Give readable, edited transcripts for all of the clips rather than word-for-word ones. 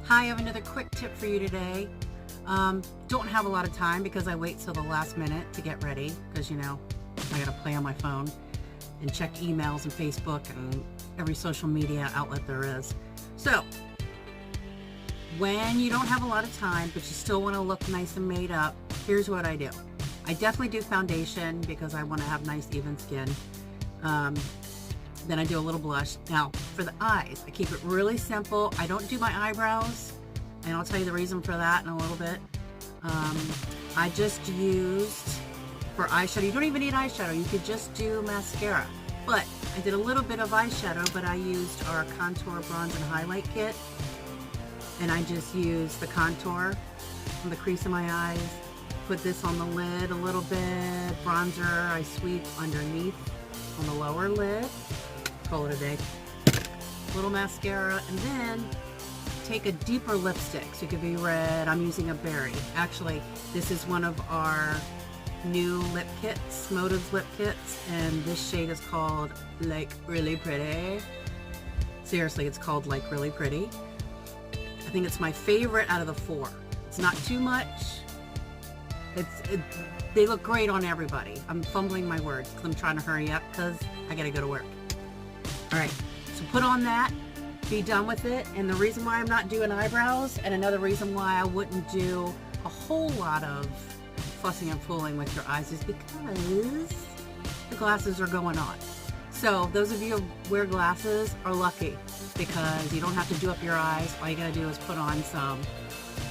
Hi, I have another quick tip for you today. Don't have a lot of time because I wait till the last minute to get ready because I gotta play on my phone and check emails and Facebook and every social media outlet there is. So when you don't have a lot of time but you still want to look nice and made up, here's what I do. I definitely do foundation because I want to have nice even skin. Then I do a little blush. Now for the eyes, I keep it really simple. I don't do my eyebrows, and I'll tell you the reason for that in a little bit. I just used, for eyeshadow, you don't even need eyeshadow, you could just do mascara. But I did a little bit of eyeshadow, but I used our contour, bronze, and highlight kit. And I just used the contour on the crease of my eyes, put this on the lid a little bit, bronzer I sweep underneath on the lower lid, call it a day, little mascara, and then take a deeper lipstick. So it could be red, I'm using a berry. Actually, this is one of our new lip kits, Motives lip kits, and this shade is called Like Really Pretty. Seriously, it's called Like Really Pretty. I think it's my favorite out of the four. It's not too much. They look great on everybody. I'm fumbling my words because I'm trying to hurry up because I gotta go to work. All right, so put on that, be done with it. And the reason why I'm not doing eyebrows, and another reason why I wouldn't do a whole lot of fussing and fooling with your eyes, is because the glasses are going on. So those of you who wear glasses are lucky because you don't have to do up your eyes. All you gotta do is put on some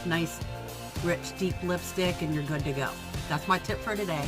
nice, rich, deep lipstick and you're good to go. That's my tip for today.